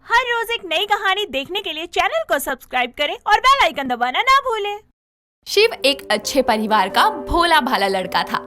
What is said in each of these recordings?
हर रोज एक नई कहानी देखने के लिए चैनल को सब्सक्राइब करें और बेल आइकन दबाना ना भूलें। शिव एक अच्छे परिवार का भोला भाला लड़का था,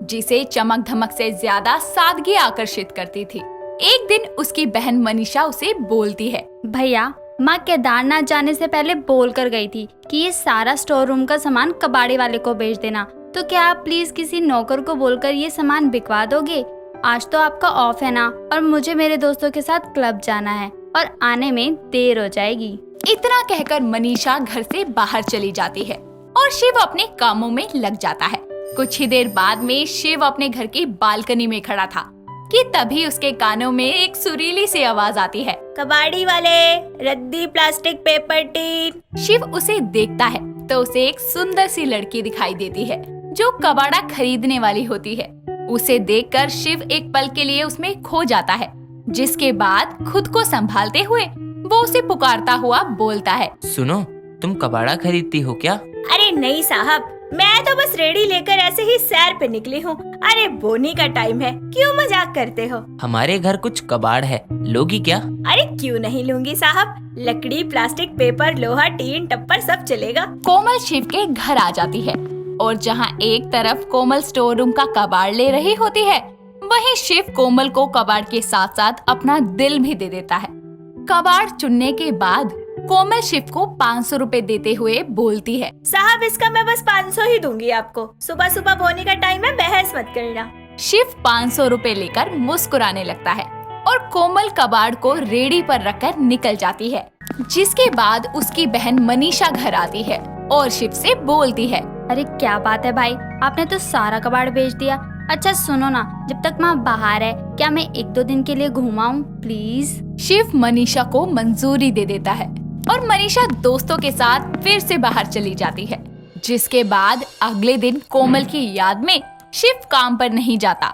जिसे चमक धमक से ज्यादा सादगी आकर्षित करती थी। एक दिन उसकी बहन मनीषा उसे बोलती है, भैया माँ केदारनाथ जाने से पहले बोल कर गई थी कि ये सारा स्टोर रूम का सामान कबाड़ी वाले को बेच देना, तो क्या आप प्लीज किसी नौकर को बोलकर ये सामान बिकवा दोगे? आज तो आपका ऑफ है ना, और मुझे मेरे दोस्तों के साथ क्लब जाना है और आने में देर हो जाएगी। इतना कहकर मनीषा घर से बाहर चली जाती है और शिव अपने कामों में लग जाता है। कुछ ही देर बाद में शिव अपने घर की बालकनी में खड़ा था कि तभी उसके कानों में एक सुरीली सी आवाज आती है, कबाड़ी वाले, रद्दी प्लास्टिक पेपर टीन। शिव उसे देखता है तो उसे एक सुंदर सी लड़की दिखाई देती है जो कबाड़ा खरीदने वाली होती है। उसे देखकर शिव एक पल के लिए उसमें खो जाता है, जिसके बाद खुद को संभालते हुए वो उसे पुकारता हुआ बोलता है, सुनो, तुम कबाड़ा खरीदती हो क्या? अरे नहीं साहब, मैं तो बस रेडी लेकर ऐसे ही सैर पे निकली हूँ। अरे बोनी का टाइम है, क्यों मजाक करते हो? हमारे घर कुछ कबाड़ है, लोगी क्या? अरे क्यों नहीं लूंगी साहब, लकड़ी, प्लास्टिक, पेपर, लोहा, टीन, टप्पर सब चलेगा। कोमल शिव के घर आ जाती है और जहाँ एक तरफ कोमल स्टोर रूम का कबाड़ ले रही होती है, वहीं शिव कोमल को कबाड़ के साथ साथ अपना दिल भी दे देता है। कबाड़ चुनने के बाद कोमल शिव को 500 रुपए देते हुए बोलती है, साहब इसका मैं बस 500 ही दूंगी आपको। सुबह सुबह बोनी का टाइम है, बहस मत करना। शिव 500 रुपए लेकर मुस्कुराने लगता है और कोमल कबाड़ को रेडी पर रखकर निकल जाती है। जिसके बाद उसकी बहन मनीषा घर आती है और शिव से बोलती है, अरे क्या बात है भाई, आपने तो सारा कबाड़ बेच दिया। अच्छा सुनो ना, जब तक माँ बाहर है, क्या मैं 1-2 दिन के लिए घुमाऊं प्लीज? शिव मनीषा को मंजूरी दे देता है और मनीषा दोस्तों के साथ फिर से बाहर चली जाती है। जिसके बाद अगले दिन कोमल की याद में शिव काम पर नहीं जाता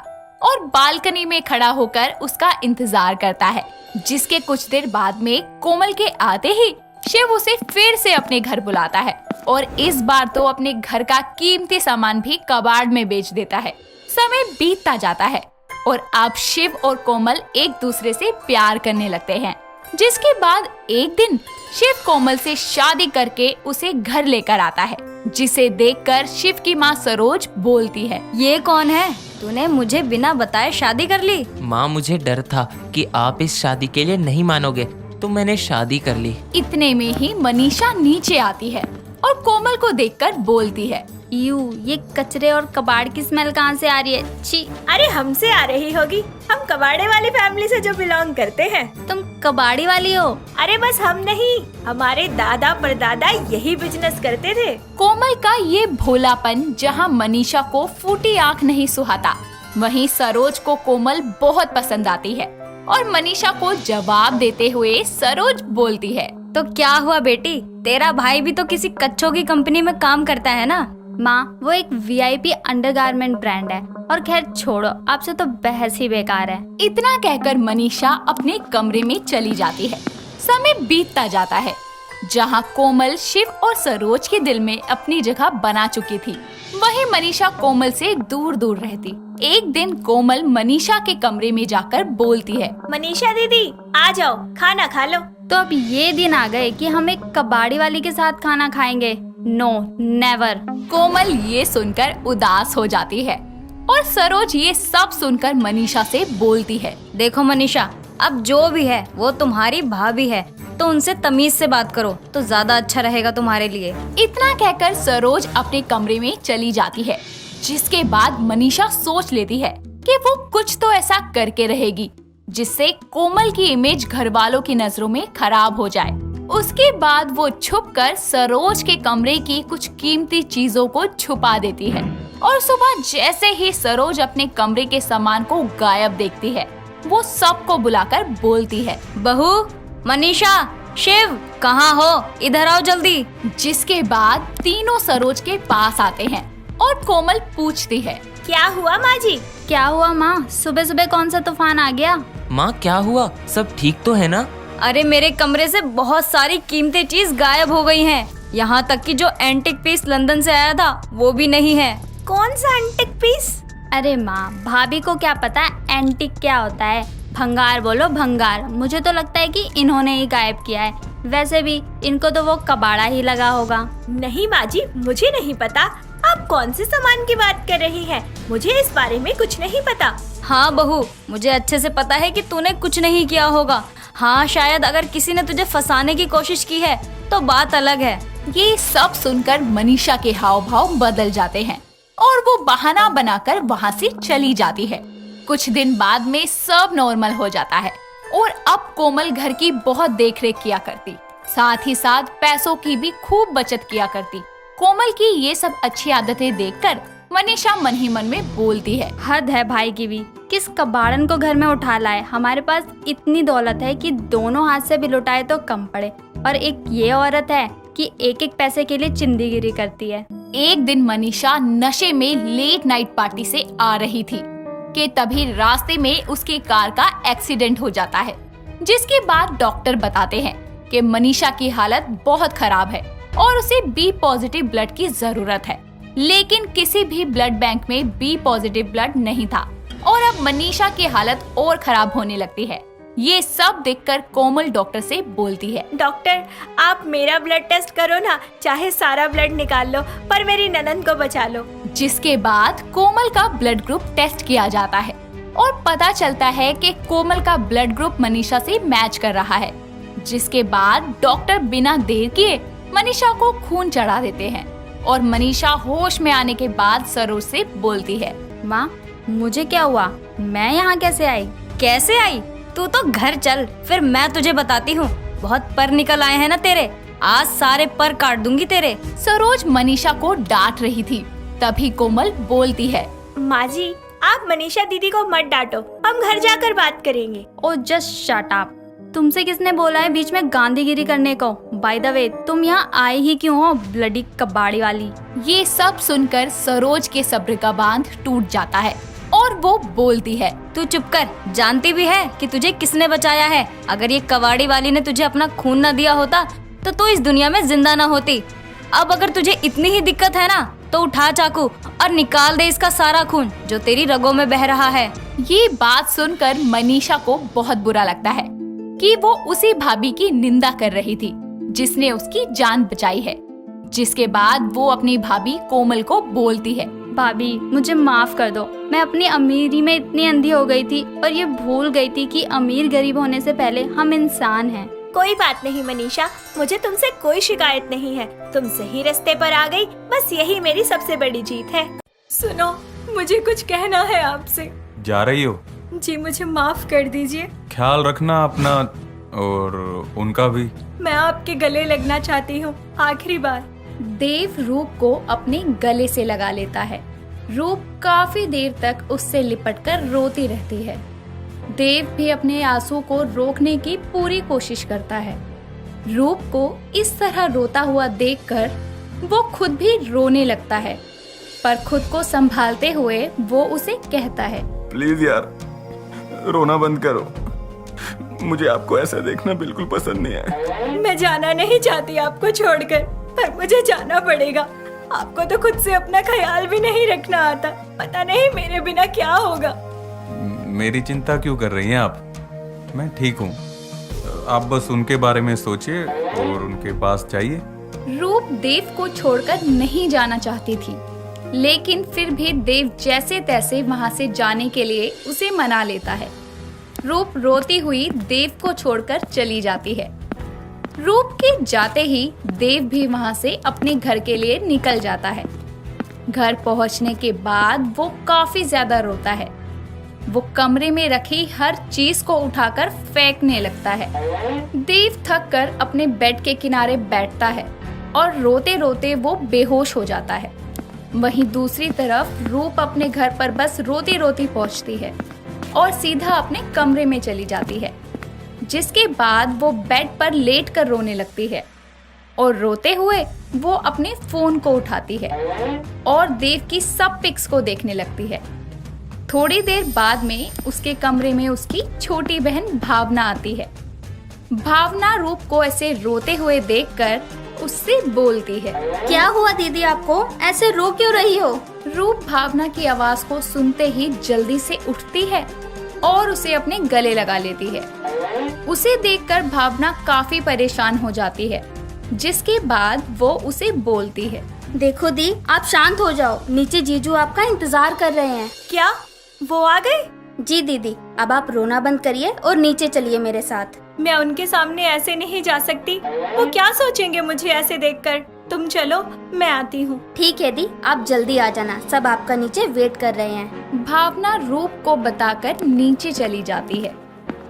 और बालकनी में खड़ा होकर उसका इंतजार करता है। जिसके कुछ देर बाद में कोमल के आते ही शिव उसे फिर से अपने घर बुलाता है और इस बार तो अपने घर का कीमती सामान भी कबाड़ में बेच देता है। समय बीतता जाता है और अब शिव और कोमल एक दूसरे से प्यार करने लगते हैं। जिसके बाद एक दिन शिव कोमल से शादी करके उसे घर लेकर आता है, जिसे देखकर शिव की माँ सरोज बोलती है, ये कौन है? तूने मुझे बिना बताए शादी कर ली? माँ, मुझे डर था कि आप इस शादी के लिए नहीं मानोगे, तो मैंने शादी कर ली। इतने में ही मनीषा नीचे आती है और कोमल को देखकर बोलती है, ये कचरे और कबाड़ की स्मेल कहाँ से आ रही है? छी! अरे हमसे आ रही होगी, हम कबाड़े वाली फैमिली से जो बिलोंग करते हैं। तुम कबाड़ी वाली हो? अरे बस हम नहीं, हमारे दादा परदादा यही बिजनेस करते थे। कोमल का ये भोलापन जहाँ मनीषा को फूटी आँख नहीं सुहाता, वहीं सरोज को कोमल बहुत पसंद आती है और मनीषा को जवाब देते हुए सरोज बोलती है, तो क्या हुआ बेटी, तेरा भाई भी तो किसी कच्छों की कंपनी में काम करता है ना? माँ, वो एक VIP अंडरगारमेंट ब्रांड है। और खैर छोड़ो, आपसे तो बहस ही बेकार है। इतना कहकर मनीषा अपने कमरे में चली जाती है। समय बीतता जाता है, जहाँ कोमल शिव और सरोज के दिल में अपनी जगह बना चुकी थी, वहीं मनीषा कोमल से दूर दूर रहती। एक दिन कोमल मनीषा के कमरे में जाकर बोलती है, मनीषा दीदी आ जाओ, खाना खा लो। तो अब ये दिन आ गए कि हम एक कबाड़ी वाली के साथ खाना खाएंगे? No never. कोमल ये सुनकर उदास हो जाती है और सरोज ये सब सुनकर मनीषा से बोलती है, देखो मनीषा, अब जो भी है वो तुम्हारी भाभी है, तो उनसे तमीज से बात करो तो ज्यादा अच्छा रहेगा तुम्हारे लिए। इतना कहकर सरोज अपने कमरे में चली जाती है। जिसके बाद मनीषा सोच लेती है कि वो कुछ तो ऐसा करके रहेगी जिससे कोमल की इमेज घर वालों की नजरों में खराब हो जाए। उसके बाद वो छुपकर सरोज के कमरे की कुछ कीमती चीजों को छुपा देती है और सुबह जैसे ही सरोज अपने कमरे के सामान को गायब देखती है, वो सबको बुलाकर बोलती है, बहू, मनीषा, शिव कहाँ हो? इधर आओ जल्दी। जिसके बाद तीनों सरोज के पास आते हैं और कोमल पूछती है, क्या हुआ माँ जी? क्या हुआ माँ, सुबह सुबह कौन सा तूफान आ गया? माँ क्या हुआ, सब ठीक तो है ना? अरे मेरे कमरे से बहुत सारी कीमती चीज गायब हो गई हैं। यहाँ तक कि जो एंटिक पीस लंदन से आया था वो भी नहीं है। कौन सा एंटिक पीस? अरे माँ, भाभी को क्या पता एंटिक क्या होता है। भंगार बोलो भंगार। मुझे तो लगता है कि इन्होंने ही गायब किया है। वैसे भी इनको तो वो कबाड़ा ही लगा होगा। नहीं माँ जी, मुझे नहीं पता। आप कौन से सामान की बात कर रही हैं? मुझे इस बारे में कुछ नहीं पता। हाँ बहू, मुझे अच्छे से पता है कि तूने कुछ नहीं किया होगा। हाँ, शायद अगर किसी ने तुझे फंसाने की कोशिश की है तो बात अलग है। ये सब सुनकर मनीषा के हाव भाव बदल जाते हैं और वो बहाना बनाकर वहाँ से चली जाती है। कुछ दिन बाद में सब नॉर्मल हो जाता है और अब कोमल घर की बहुत देखरेख किया करती, साथ ही साथ पैसों की भी खूब बचत किया करती। कोमल की ये सब अच्छी आदतें देखकर मनीषा मन ही मन में बोलती है, हद है भाई की भी। किस कबाड़न को घर में उठा लाए। हमारे पास इतनी दौलत है कि दोनों हाथ से भी लुटाए तो कम पड़े, और एक ये औरत है कि एक एक पैसे के लिए चिंदीगिरी करती है। एक दिन मनीषा नशे में लेट नाइट पार्टी से आ रही थी कि तभी रास्ते में उसकी कार का एक्सीडेंट हो जाता है, जिसके बाद डॉक्टर बताते हैं कि मनीषा की हालत बहुत खराब है और उसे बी पॉजिटिव ब्लड की जरूरत है। लेकिन किसी भी ब्लड बैंक में बी पॉजिटिव ब्लड नहीं था और अब मनीषा की हालत और खराब होने लगती है। ये सब देखकर कोमल डॉक्टर से बोलती है, डॉक्टर, आप मेरा ब्लड टेस्ट करो ना, चाहे सारा ब्लड निकाल लो, पर मेरी ननद को बचा लो। जिसके बाद कोमल का ब्लड ग्रुप टेस्ट किया जाता है और पता चलता है कि कोमल का ब्लड ग्रुप मनीषा से मैच कर रहा है। जिसके बाद डॉक्टर बिना देर किए मनीषा को खून चढ़ा देते हैं और मनीषा होश में आने के बाद सरोज से बोलती है, माँ, मुझे क्या हुआ? मैं यहाँ कैसे आई? कैसे आई? तू तो घर चल, फिर मैं तुझे बताती हूँ। बहुत पर निकल आए हैं ना तेरे, आज सारे पर काट दूंगी तेरे। सरोज मनीषा को डांट रही थी, तभी कोमल बोलती है, माँ जी, आप मनीषा दीदी को मत डांटो, हम घर जाकर बात करेंगे। ओ जस्ट शट अप। तुमसे किसने बोला है बीच में गांधीगिरी करने को? बाय द वे, तुम यहाँ आए ही क्यों हो, ब्लडी कबाड़ी वाली? ये सब सुनकर सरोज के सब्र का बांध टूट जाता है और वो बोलती है, तू चुप कर। जानती भी है कि तुझे किसने बचाया है। अगर ये कबाड़ी वाली ने तुझे अपना खून न दिया होता तो तू इस दुनिया में जिंदा न होती। अब अगर तुझे इतनी ही दिक्कत है ना, तो उठा चाकू और निकाल दे इसका सारा खून जो तेरी रगों में बह रहा है। ये बात सुनकर मनीषा को बहुत बुरा लगता है कि वो उसी भाभी की निंदा कर रही थी जिसने उसकी जान बचाई है। जिसके बाद वो अपनी भाभी कोमल को बोलती है, भाभी, मुझे माफ कर दो। मैं अपनी अमीरी में इतनी अंधी हो गई थी और ये भूल गई थी कि अमीर गरीब होने से पहले हम इंसान हैं। कोई बात नहीं मनीषा, मुझे तुमसे कोई शिकायत नहीं है। तुम सही रास्ते पर आ गई, बस यही मेरी सबसे बड़ी जीत है। सुनो, मुझे कुछ कहना है आपसे। जा रही हो? जी, मुझे माफ कर दीजिए। ख्याल रखना अपना और उनका भी। मैं आपके गले लगना चाहती हूँ, आखिरी बार। देव रूप को अपने गले से लगा लेता है। रूप काफी देर तक उससे लिपटकर रोती रहती है। देव भी अपने आंसू को रोकने की पूरी कोशिश करता है। रूप को इस तरह रोता हुआ देखकर वो खुद भी रोने लगता है, पर खुद को संभालते हुए वो उसे कहता है, प्लीज यार, रोना बंद करो। मुझे आपको ऐसा देखना बिल्कुल पसंद नहीं है। मैं जाना नहीं चाहती आपको छोड़कर, पर मुझे जाना पड़ेगा। आपको तो खुद से अपना ख्याल भी नहीं रखना आता। पता नहीं मेरे बिना क्या होगा। मेरी चिंता क्यों कर रही हैं आप? मैं ठीक हूँ। आप बस उनके बारे में सोचिए और उनके पास जाइए। रूप देव को छोड़कर नहीं जाना चाहती थी, लेकिन फिर भी देव जैसे तैसे वहां से जाने के लिए उसे मना लेता है। रूप रोती हुई देव को छोड़कर चली जाती है। रूप के जाते ही देव भी वहां से अपने घर के लिए निकल जाता है। घर पहुंचने के बाद वो काफी ज्यादा रोता है। वो कमरे में रखी हर चीज को उठाकर फेंकने लगता है। देव थक कर अपने बेड के किनारे बैठता है और रोते रोते वो बेहोश हो जाता है। वहीं दूसरी तरफ रूप अपने घर पर बस रोती रोती पहुंचती है और सीधा अपने कमरे में चली जाती है। जिसके बाद वो बेड पर लेट कर रोने लगती है और रोते हुए वो अपने फोन को उठाती है और देव की सब पिक्स को देखने लगती है। थोड़ी देर बाद में उसके कमरे में उसकी छोटी बहन भावना आती है। भावना रूप को ऐसे रोते हुए देखकर उससे बोलती है, क्या हुआ दीदी, आपको ऐसे रो क्यों रही हो? रूप भावना की आवाज को सुनते ही जल्दी से उठती है और उसे अपने गले लगा लेती है। उसे देखकर भावना काफी परेशान हो जाती है, जिसके बाद वो उसे बोलती है, देखो दी, आप शांत हो जाओ, नीचे जीजू आपका इंतजार कर रहे हैं। क्या वो आ गए? जी दीदी, अब आप रोना बंद करिए और नीचे चलिए मेरे साथ। मैं उनके सामने ऐसे नहीं जा सकती, वो क्या सोचेंगे मुझे ऐसे देखकर। तुम चलो, मैं आती हूँ। ठीक है दी, आप जल्दी आ जाना, सब आपका नीचे वेट कर रहे हैं। भावना रूप को बताकर नीचे चली जाती है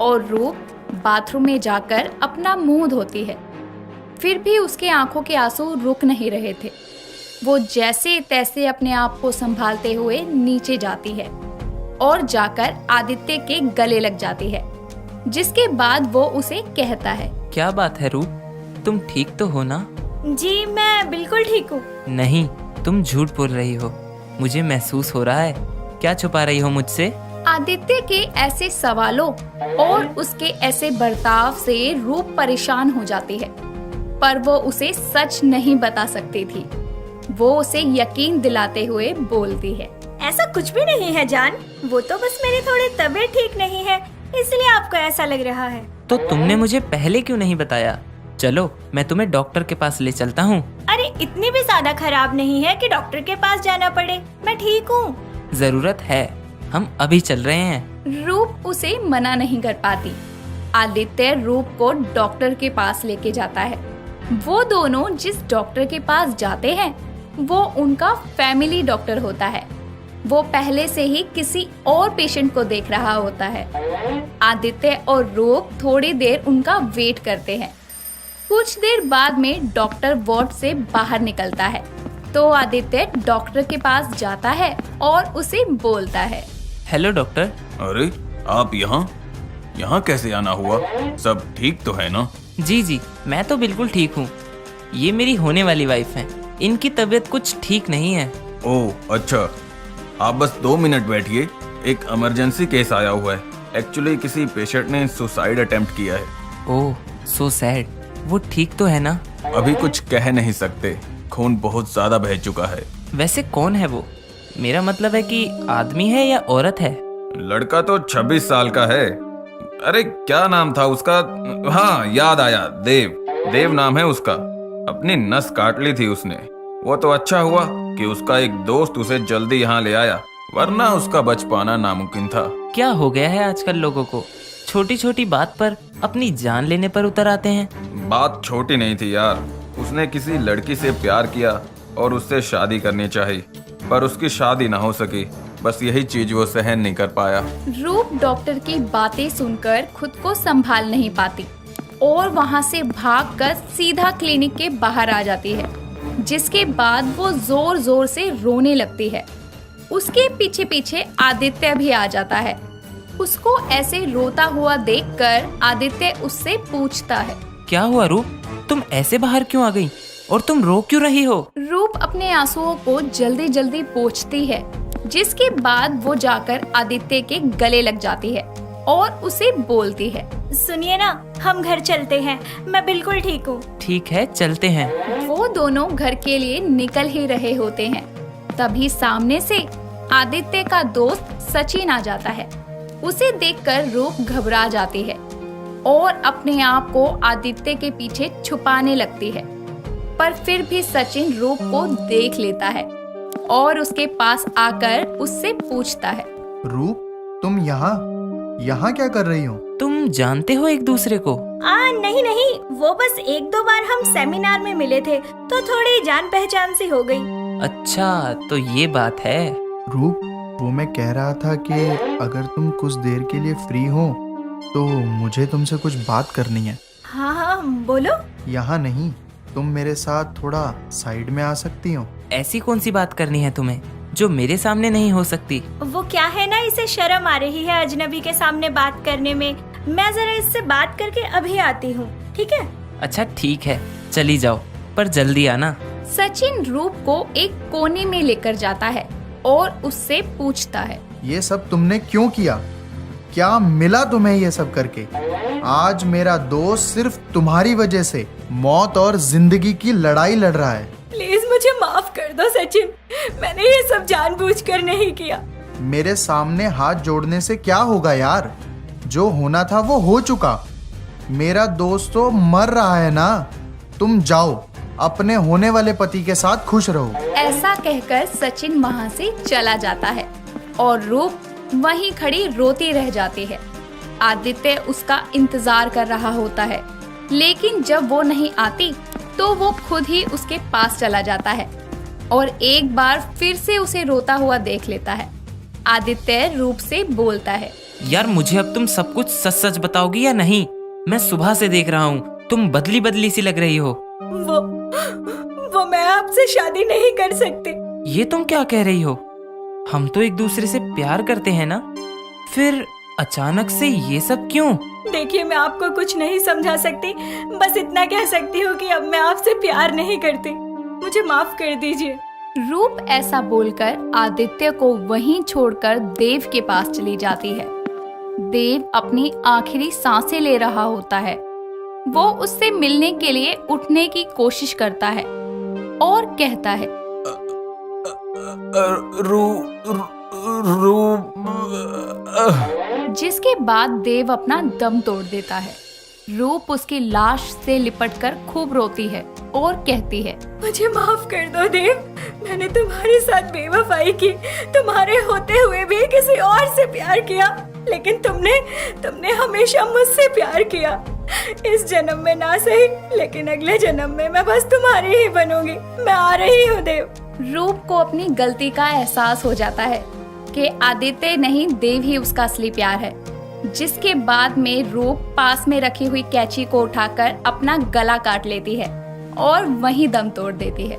और रूप बाथरूम में जाकर अपना मुंह धोती है। फिर भी उसके आंखों के आंसू रुक नहीं रहे थे। वो जैसे तैसे अपने आप को संभालते हुए नीचे जाती है और जाकर आदित्य के गले लग जाती है, जिसके बाद वो उसे कहता है, क्या बात है रूप, तुम ठीक तो हो ना? जी मैं बिल्कुल ठीक हूँ। नहीं, तुम झूठ बोल रही हो, मुझे महसूस हो रहा है। क्या छुपा रही हो मुझसे? आदित्य के ऐसे सवालों और उसके ऐसे बर्ताव से रूप परेशान हो जाती है, पर वो उसे सच नहीं बता सकती थी। वो उसे यकीन दिलाते हुए बोलती है, ऐसा कुछ भी नहीं है जान, वो तो बस मेरी थोड़ी तबीयत ठीक नहीं है, इसलिए आपको ऐसा लग रहा है। तो तुमने मुझे पहले क्यों नहीं बताया? चलो, मैं तुम्हें डॉक्टर के पास ले चलता हूँ। अरे इतनी भी ज्यादा खराब नहीं है कि डॉक्टर के पास जाना पड़े, मैं ठीक हूँ। जरूरत है, हम अभी चल रहे हैं। रूप उसे मना नहीं कर पाती। आदित्य रूप को डॉक्टर के पास लेके जाता है। वो दोनों जिस डॉक्टर के पास जाते हैं वो उनका फैमिली डॉक्टर होता है। वो पहले से ही किसी और पेशेंट को देख रहा होता है। आदित्य और रूप थोड़ी देर उनका वेट करते हैं। कुछ देर बाद में डॉक्टर वार्ड से बाहर निकलता है तो आदित्य डॉक्टर के पास जाता है और उसे बोलता है, हेलो डॉक्टर। अरे आप यहाँ कैसे आना हुआ? सब ठीक तो है ना? जी, मैं तो बिल्कुल ठीक हूँ। ये मेरी होने वाली वाइफ है, इनकी तबीयत कुछ ठीक नहीं है। ओह अच्छा, आप बस 2 मिनट बैठिए, एक इमरजेंसी केस आया हुआ है। एक्चुअली किसी पेशेंट ने सुसाइड अटेम्प्ट किया है। ओह सो सैड। वो ठीक तो है ना? अभी कुछ कह नहीं सकते, खून बहुत ज्यादा बह चुका है। वैसे कौन है वो? मेरा मतलब है कि आदमी है या औरत है? लड़का तो 26 साल का है। अरे क्या नाम था उसका? हाँ याद आया, देव नाम है उसका। अपनी नस काट ली थी उसने। वो तो अच्छा हुआ कि उसका एक दोस्त उसे जल्दी यहाँ ले आया, वरना उसका बच पाना नामुमकिन था। क्या हो गया है आजकल लोगों को? छोटी छोटी बात पर अपनी जान लेने पर उतर आते हैं। बात छोटी नहीं थी यार, उसने किसी लड़की से प्यार किया और उससे शादी करनी चाहिए, पर उसकी शादी ना हो सकी। बस यही चीज वो सहन नहीं कर पाया। रूप डॉक्टर की बातें सुनकर खुद को संभाल नहीं पाती और वहाँ से भागकर सीधा क्लिनिक के बाहर आ जाती है, जिसके बाद वो जोर जोर से रोने लगती है। उसके पीछे पीछे आदित्य भी आ जाता है। उसको ऐसे रोता हुआ देखकर आदित्य उससे पूछता है, क्या हुआ रूप, तुम ऐसे बाहर क्यों आ गई और तुम रो क्यों रही हो? रूप अपने आंसुओं को जल्दी जल्दी पोंछती है, जिसके बाद वो जाकर आदित्य के गले लग जाती है और उसे बोलती है, सुनिए ना, हम घर चलते हैं, मैं बिल्कुल ठीक हूँ। ठीक है, चलते हैं। वो दोनों घर के लिए निकल ही रहे होते हैं, तभी सामने से आदित्य का दोस्त सचिन आ जाता है। उसे देखकर रूप घबरा जाती है और अपने आप को आदित्य के पीछे छुपाने लगती है, पर फिर भी सचिन रूप को देख लेता है और उसके पास आकर उससे पूछता है, रूप, तुम यहाँ क्या कर रही हो? तुम जानते हो एक दूसरे को? नहीं, वो बस 1-2 बार हम सेमिनार में मिले थे तो थोड़ी जान पहचान सी हो गई। अच्छा, तो ये बात है। रूप, वो मैं कह रहा था कि अगर तुम कुछ देर के लिए फ्री हो तो मुझे तुमसे कुछ बात करनी है। हाँ बोलो। यहाँ नहीं, तुम मेरे साथ थोड़ा साइड में आ सकती हो? ऐसी कौन सी बात करनी है तुम्हें जो मेरे सामने नहीं हो सकती? वो क्या है ना, इसे शर्म आ रही है अजनबी के सामने बात करने में। मैं जरा इससे बात करके अभी आती हूँ, ठीक है? अच्छा ठीक है, चली जाओ, पर जल्दी आना। सचिन रूप को एक कोने में लेकर जाता है और उससे पूछता है, ये सब तुमने क्यों किया? क्या मिला तुम्हें ये सब करके? आज मेरा दोस्त सिर्फ तुम्हारी वजह से मौत और जिंदगी की लड़ाई लड़ रहा है। प्लीज मुझे माफ कर दो सचिन, मैंने ये सब जानबूझकर नहीं किया। मेरे सामने हाथ जोड़ने से क्या होगा यार? जो होना था वो हो चुका। मेरा दोस्त तो मर रहा है ना। तुम जाओ, अपने होने वाले पति के साथ खुश रहो। ऐसा कहकर सचिन वहाँ से चला जाता है और रूप वहीं खड़ी रोती रह जाती है। आदित्य उसका इंतजार कर रहा होता है, लेकिन जब वो नहीं आती तो वो खुद ही उसके पास चला जाता है और एक बार फिर से उसे रोता हुआ देख लेता है। आदित्य रूप से बोलता है, यार मुझे अब तुम सब कुछ सच सच बताओगी या नहीं? मैं सुबह से देख रहा हूँ, तुम बदली बदली सी लग रही हो। वो मैं आपसे शादी नहीं कर सकती। ये तुम क्या कह रही हो? हम तो एक दूसरे से प्यार करते हैं ना, फिर अचानक से ये सब क्यों? देखिए, मैं आपको कुछ नहीं समझा सकती, बस इतना कह सकती हूँ कि अब मैं आपसे प्यार नहीं करती। मुझे माफ कर दीजिए। रूप ऐसा बोलकर आदित्य को वहीं छोड़कर देव के पास चली जाती है। देव अपनी आखिरी सांसें ले रहा होता है। वो उससे मिलने के लिए उठने की कोशिश करता है और कहता है, जिसके बाद देव अपना दम तोड़ देता है। रूप उसकी लाश से लिपटकर खूब रोती है और कहती है, मुझे माफ कर दो देव, मैंने तुम्हारे साथ बेवफाई की, तुम्हारे होते हुए भी किसी और से प्यार किया, लेकिन तुमने हमेशा मुझसे प्यार किया। इस जन्म में ना सही, लेकिन अगले जन्म में मैं बस तुम्हारी ही बनूंगी। मैं आ रही हूँ देव। रूप को अपनी गलती का एहसास हो जाता है कि आदित्य नहीं, देव ही उसका असली प्यार है। जिसके बाद में रूप पास में रखी हुई कैंची को उठाकर अपना गला काट लेती है और वहीं दम तोड़ देती है।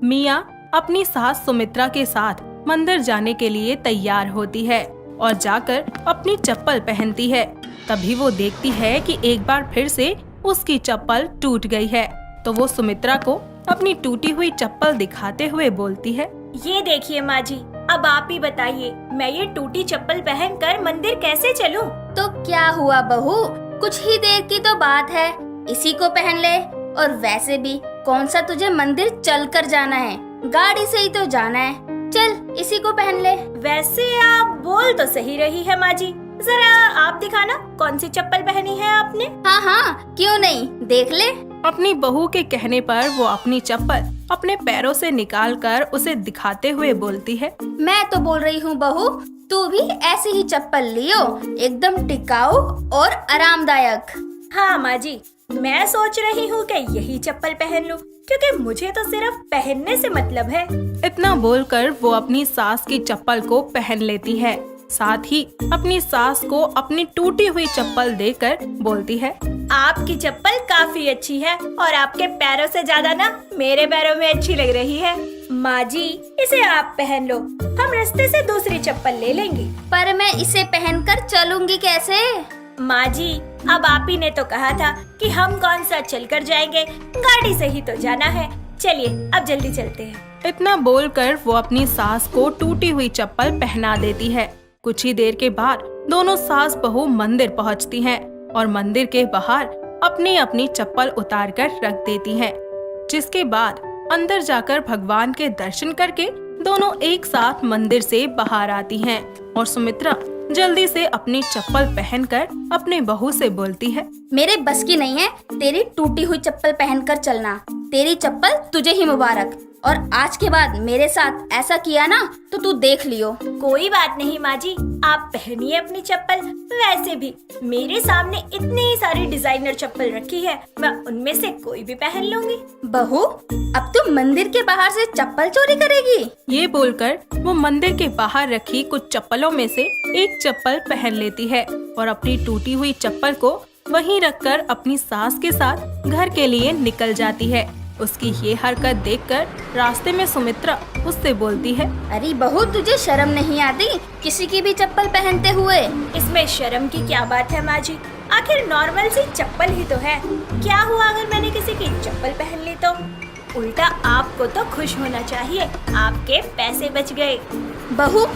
मिया अपनी सास सुमित्रा के साथ मंदिर जाने के लिए तैयार होती है और जाकर अपनी चप्पल पहनती है। तभी वो देखती है कि एक बार फिर से उसकी चप्पल टूट गई है, तो वो सुमित्रा को अपनी टूटी हुई चप्पल दिखाते हुए बोलती है, ये देखिए माँ जी, अब आप ही बताइए, मैं ये टूटी चप्पल पहनकर मंदिर कैसे चलूं? तो क्या हुआ बहू, कुछ ही देर की तो बात है, इसी को पहन ले। और वैसे भी कौन सा तुझे मंदिर चल कर जाना है, गाड़ी से ही तो जाना है। चल इसी को पहन ले। वैसे आप बोल तो सही रही है माँ जी, जरा आप दिखाना कौन सी चप्पल पहनी है आपने। हाँ हाँ, क्यों नहीं, देख ले। अपनी बहू के कहने पर वो अपनी चप्पल अपने पैरों से निकालकर उसे दिखाते हुए बोलती है, मैं तो बोल रही हूँ बहू, तू भी ऐसी ही चप्पल लियो, एकदम टिकाऊ और आरामदायक। हाँ माँ जी, मैं सोच रही हूँ कि यही चप्पल पहन लूं, क्योंकि मुझे तो सिर्फ पहनने से मतलब है। इतना बोलकर वो अपनी सास की चप्पल को पहन लेती है। साथ ही अपनी सास को अपनी टूटी हुई चप्पल देकर बोलती है, आपकी चप्पल काफी अच्छी है और आपके पैरों से ज्यादा ना मेरे पैरों में अच्छी लग रही है। माँ जी, इसे आप पहन लो, हम रास्ते से दूसरी चप्पल ले लेंगे। पर मैं इसे पहनकर चलूंगी कैसे? माँ जी, अब आप ही ने तो कहा था कि हम कौन सा चलकर जाएंगे, गाड़ी से ही तो जाना है। चलिए अब जल्दी चलते हैं। इतना बोलकर वो अपनी सास को टूटी हुई चप्पल पहना देती है। कुछ ही देर के बाद दोनों सास बहू मंदिर पहुंचती हैं और मंदिर के बाहर अपनी अपनी चप्पल उतार कर रख देती हैं। जिसके बाद अंदर जाकर भगवान के दर्शन करके दोनों एक साथ मंदिर से बाहर आती हैं और सुमित्रा जल्दी से अपनी चप्पल पहनकर अपने बहू से बोलती है, मेरे बस की नहीं है तेरी टूटी हुई चप्पल पहनकर चलना। तेरी चप्पल तुझे ही मुबारक, और आज के बाद मेरे साथ ऐसा किया ना तो तू देख लियो। कोई बात नहीं माँ जी, आप पहनिए अपनी चप्पल। वैसे भी मेरे सामने इतनी सारी डिजाइनर चप्पल रखी है, मैं उनमें से कोई भी पहन लूंगी। बहू, अब तू मंदिर के बाहर से चप्पल चोरी करेगी? ये बोलकर वो मंदिर के बाहर रखी कुछ चप्पलों में से एक चप्पल पहन लेती है और अपनी टूटी हुई चप्पल को वहीं रखकर अपनी सास के साथ घर के लिए निकल जाती है। उसकी ये हरकत देखकर रास्ते में सुमित्रा उससे बोलती है, अरे बहू, तुझे शर्म नहीं आती किसी की भी चप्पल पहनते हुए? इसमें शर्म की क्या बात है माँ जी, आखिर नॉर्मल सी चप्पल ही तो है। क्या हुआ अगर मैंने किसी की चप्पल पहन ली तो? उल्टा आपको तो खुश होना चाहिए, आपके पैसे बच गए। बहू,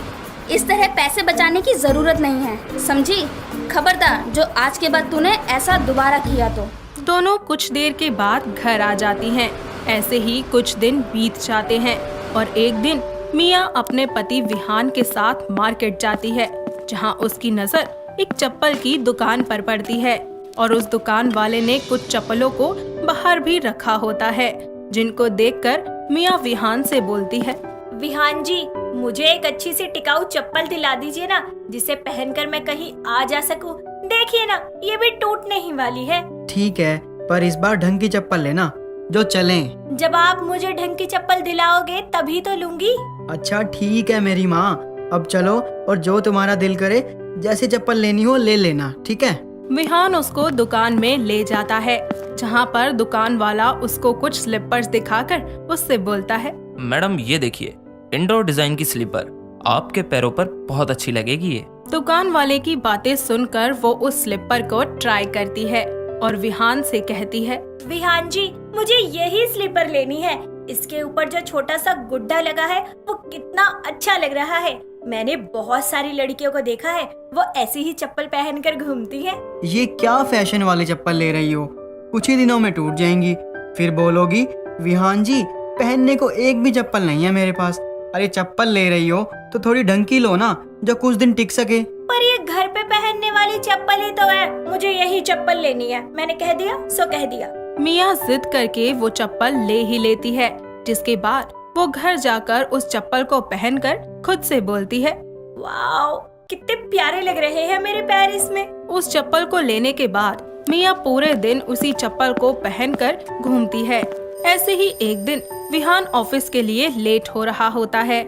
इस तरह पैसे बचाने की जरूरत नहीं है, समझी? खबरदार जो आज के बाद तूने ऐसा दोबारा किया तो। दोनों कुछ देर के बाद घर आ जाती हैं। ऐसे ही कुछ दिन बीत जाते हैं और एक दिन मिया अपने पति विहान के साथ मार्केट जाती है, जहां उसकी नजर एक चप्पल की दुकान पर पड़ती है और उस दुकान वाले ने कुछ चप्पलों को बाहर भी रखा होता है, जिनको देखकर मिया विहान से बोलती है, विहान जी, मुझे एक अच्छी सी टिकाऊ चप्पल दिला दीजिए ना, जिसे पहनकर मैं कहीं आ जा सकूं। देखिए ना, ये भी टूटने ही वाली है। ठीक है, पर इस बार ढंग की चप्पल लेना जो चलें। जब आप मुझे ढंग की चप्पल दिलाओगे तभी तो लूंगी। अच्छा ठीक है मेरी माँ, अब चलो और जो तुम्हारा दिल करे जैसी चप्पल लेनी हो ले लेना, ठीक है। विहान उसको दुकान में ले जाता है, जहाँ पर दुकान वाला उसको कुछ स्लीपर्स दिखाकर उससे बोलता है, मैडम ये देखिए, इंडोर डिजाइन की स्लीपर, आपके पैरों पर बहुत अच्छी लगेगी ये। दुकान वाले की बातें सुनकर वो उस स्लीपर को ट्राई करती है और विहान से कहती है, विहान जी, मुझे यही स्लीपर लेनी है। इसके ऊपर जो छोटा सा गुड्डा लगा है वो कितना अच्छा लग रहा है। मैंने बहुत सारी लड़कियों को देखा है, वो ऐसी ही चप्पल पहनकर घूमती है। ये क्या फैशन वाली चप्पल ले रही हो, कुछ ही दिनों में टूट जाएंगी, फिर बोलोगी विहान जी पहनने को एक भी चप्पल नहीं है मेरे पास। अरे चप्पल ले रही हो तो थोड़ी ढंग की लो ना, जो कुछ दिन टिक सके। पर ये घर पे पहनने वाली चप्पल ही तो है, मुझे यही चप्पल लेनी है। मैंने कह दिया सो कह दिया। मिया जिद करके वो चप्पल ले ही लेती है, जिसके बाद वो घर जाकर उस चप्पल को पहनकर खुद से बोलती है, वाओ, कितने प्यारे लग रहे हैं मेरे पैर इसमें। उस चप्पल को लेने के बाद मिया पूरे दिन उसी चप्पल को पहनकर घूमती है। ऐसे ही एक दिन विहान ऑफिस के लिए लेट हो रहा होता है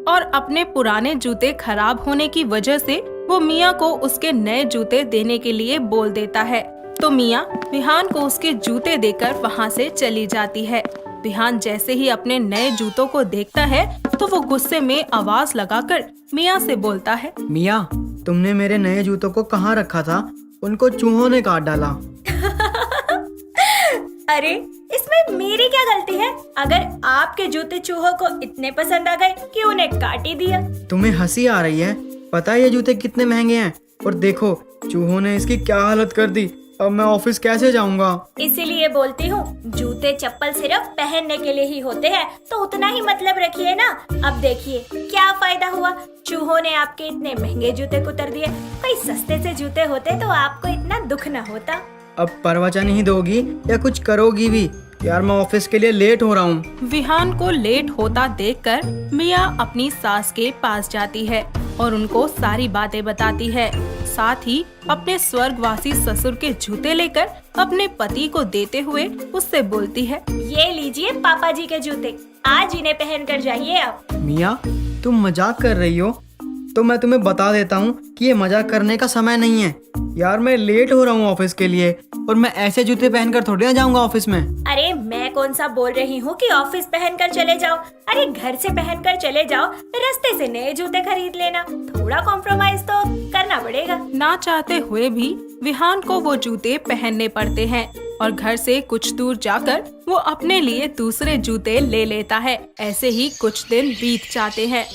और अपने पुराने जूते खराब होने की वजह से वो मिया को उसके नए जूते देने के लिए बोल देता है। तो मिया विहान को उसके जूते देकर वहाँ से चली जाती है। विहान जैसे ही अपने नए जूतों को देखता है तो वो गुस्से में आवाज लगाकर मिया से बोलता है, मिया तुमने मेरे नए जूतों को कहाँ रखा था, उनको चूहों ने काट डाला। अरे इसमें मेरी क्या गलती है? अगर आपके जूते चूहों को इतने पसंद आ गए कि उन्हें काट ही दिया। तुम्हें हंसी आ रही है? पता है ये जूते कितने महंगे हैं, और देखो चूहों ने इसकी क्या हालत कर दी। अब मैं ऑफिस कैसे जाऊंगा? इसीलिए बोलती हूँ, जूते चप्पल सिर्फ पहनने के लिए ही होते हैं, तो उतना ही मतलब रखिए ना। अब देखिए क्या फायदा हुआ, चूहों ने आपके इतने महंगे जूते कुतर दिए। कोई सस्ते से जूते होते तो आपको इतना दुख न होता। अब प्रवचन ही दोगी या कुछ करोगी भी? यार मैं ऑफिस के लिए लेट हो रहा हूँ। विहान को लेट होता देखकर मिया अपनी सास के पास जाती है और उनको सारी बातें बताती है। साथ ही अपने स्वर्गवासी ससुर के जूते लेकर अपने पति को देते हुए उससे बोलती है, ये लीजिए पापा जी के जूते, आज इन्हें पहन कर जाइए आप। मिया तुम मजाक कर रही हो? तो मैं तुम्हें बता देता हूँ कि ये मजाक करने का समय नहीं है। यार मैं लेट हो रहा हूँ ऑफिस के लिए, और मैं ऐसे जूते पहनकर थोड़ी ना जाऊंगा ऑफिस में। अरे मैं कौन सा बोल रही हूँ कि ऑफिस पहनकर चले जाओ। अरे घर से पहनकर चले जाओ, रास्ते से नए जूते खरीद लेना। थोड़ा कॉम्प्रोमाइज तो करना पड़ेगा। ना चाहते हुए भी विहान को वो जूते पहनने पड़ते हैं और घर से कुछ दूर जाकर वो अपने लिए दूसरे जूते ले लेता है। ऐसे ही कुछ दिन बीत जाते हैं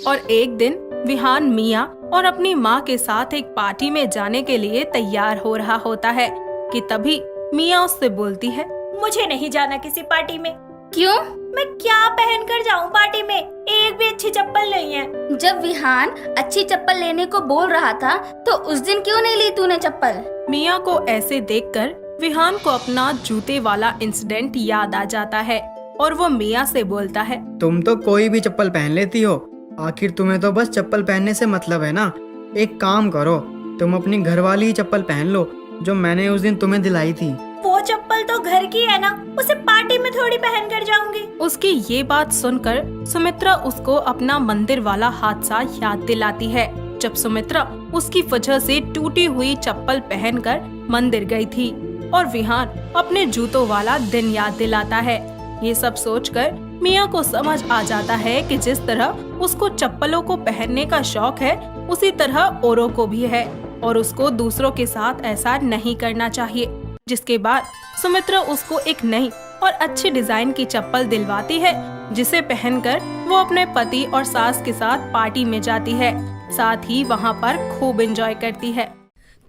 और एक दिन विहान मिया और अपनी माँ के साथ एक पार्टी में जाने के लिए तैयार हो रहा होता है कि तभी मिया उससे बोलती है, मुझे नहीं जाना किसी पार्टी में। क्यों? मैं क्या पहन कर जाऊँ पार्टी में? एक भी अच्छी चप्पल नहीं है। जब विहान अच्छी चप्पल लेने को बोल रहा था तो उस दिन क्यों नहीं ली तूने चप्पल? मिया को ऐसे देखकर विहान को अपना जूते वाला इंसिडेंट याद आ जाता है और वो मिया से बोलता है, तुम तो कोई भी चप्पल पहन लेती हो, आखिर तुम्हें तो बस चप्पल पहनने से मतलब है ना। एक काम करो, तुम अपनी घरवाली ही चप्पल पहन लो जो मैंने उस दिन तुम्हें दिलाई थी। वो चप्पल तो घर की है ना, उसे पार्टी में थोड़ी पहन कर जाऊंगी। उसकी ये बात सुनकर सुमित्रा उसको अपना मंदिर वाला हादसा याद दिलाती है, जब सुमित्रा उसकी वजह से टूटी हुई चप्पल पहनकर मंदिर गई थी और विहान अपने जूतों वाला दिन याद दिलाता है। ये सब सोचकर मिया को समझ आ जाता है कि जिस तरह उसको चप्पलों को पहनने का शौक है, उसी तरह औरों को भी है और उसको दूसरों के साथ ऐसा नहीं करना चाहिए। जिसके बाद सुमित्रा उसको एक नई और अच्छी डिजाइन की चप्पल दिलवाती है, जिसे पहनकर वो अपने पति और सास के साथ पार्टी में जाती है। साथ ही वहाँ पर खूब एंजॉय करती है।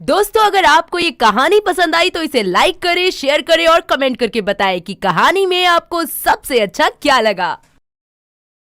दोस्तों, अगर आपको ये कहानी पसंद आई तो इसे लाइक करें, शेयर करें और कमेंट करके बताएं कि कहानी में आपको सबसे अच्छा क्या लगा।